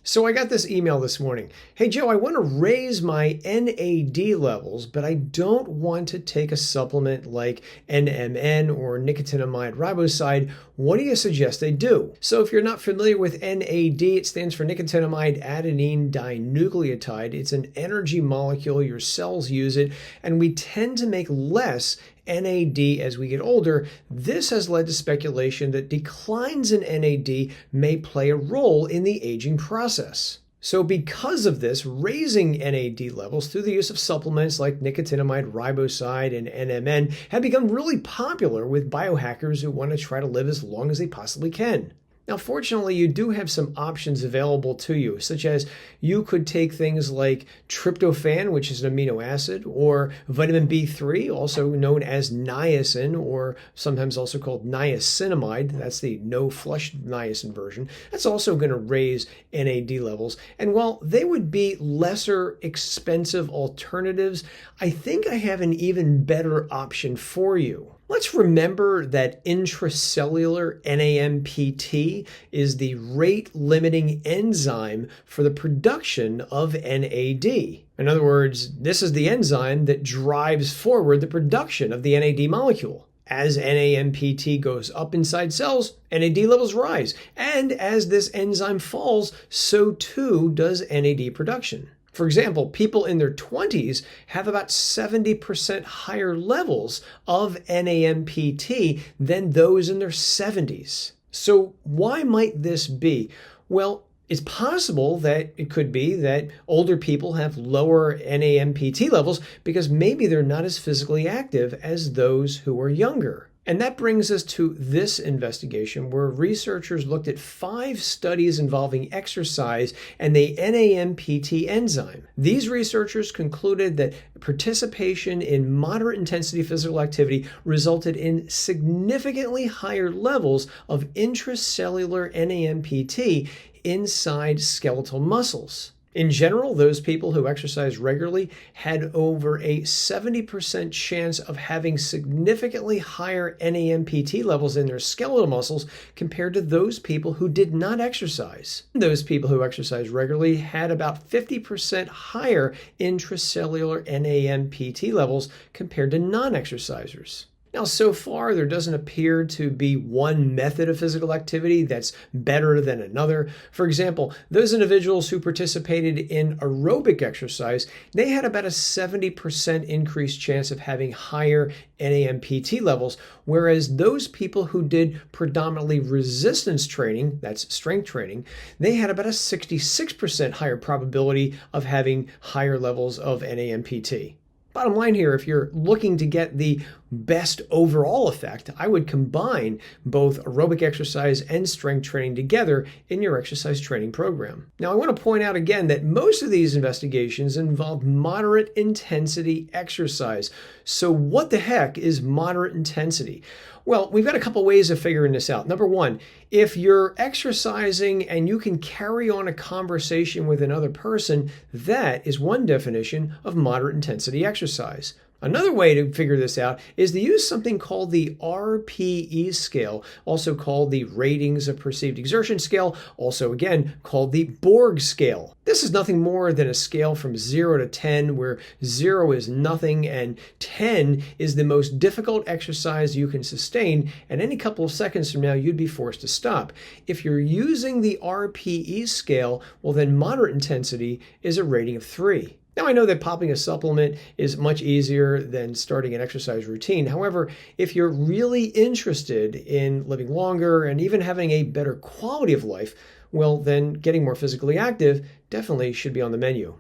So I got this email this morning. Hey Joe, I want to raise my NAD levels, but I don't want to take a supplement like NMN or nicotinamide riboside. What do you suggest I do? So if you're not familiar with NAD, it stands for nicotinamide adenine dinucleotide. It's an energy molecule. Your cells use it, and we tend to make less NAD as we get older. This has led to speculation that declines in NAD may play a role in the aging process. So because of this, raising NAD levels through the use of supplements like nicotinamide riboside and NMN have become really popular with biohackers who want to try to live as long as they possibly can. Now, fortunately, you do have some options available to you, such as you could take things like tryptophan, which is an amino acid, or vitamin B3, also known as niacin, or sometimes also called niacinamide. That's the no-flush niacin version. That's also going to raise NAD levels. And while they would be lesser expensive alternatives, I think I have an even better option for you. Let's remember that intracellular NAMPT is the rate-limiting enzyme for the production of NAD. In other words, this is the enzyme that drives forward the production of the NAD molecule. As NAMPT goes up inside cells, NAD levels rise. And as this enzyme falls, so too does NAD production. For example, people in their 20s have about 70% higher levels of NAMPT than those in their 70s. So why might this be? Well, it's possible that it could be that older people have lower NAMPT levels because maybe they're not as physically active as those who are younger. And that brings us to this investigation where researchers looked at 5 studies involving exercise and the NAMPT enzyme. These researchers concluded that participation in moderate intensity physical activity resulted in significantly higher levels of intracellular NAMPT inside skeletal muscles. In general, those people who exercise regularly had over a 70% chance of having significantly higher NAMPT levels in their skeletal muscles compared to those people who did not exercise. Those people who exercise regularly had about 50% higher intracellular NAMPT levels compared to non-exercisers. Now, so far, there doesn't appear to be one method of physical activity that's better than another. For example, those individuals who participated in aerobic exercise, they had about a 70% increased chance of having higher NAMPT levels, whereas those people who did predominantly resistance training, that's strength training, they had about a 66% higher probability of having higher levels of NAMPT. Bottom line here, if you're looking to get the best overall effect, I would combine both aerobic exercise and strength training together in your exercise training program. Now, I want to point out again that most of these investigations involve moderate intensity exercise. So what the heck is moderate intensity? Well, we've got a couple ways of figuring this out. Number one, if you're exercising and you can carry on a conversation with another person, that is one definition of moderate intensity exercise. Another way to figure this out is to use something called the RPE scale, also called the Ratings of Perceived Exertion scale, also again called the Borg scale. This is nothing more than a scale from 0 to 10, where 0 is nothing and 10 is the most difficult exercise you can sustain, and any couple of seconds from now you'd be forced to stop. If you're using the RPE scale, well then moderate intensity is a rating of 3. Now, I know that popping a supplement is much easier than starting an exercise routine. However, if you're really interested in living longer and even having a better quality of life, well, then getting more physically active definitely should be on the menu.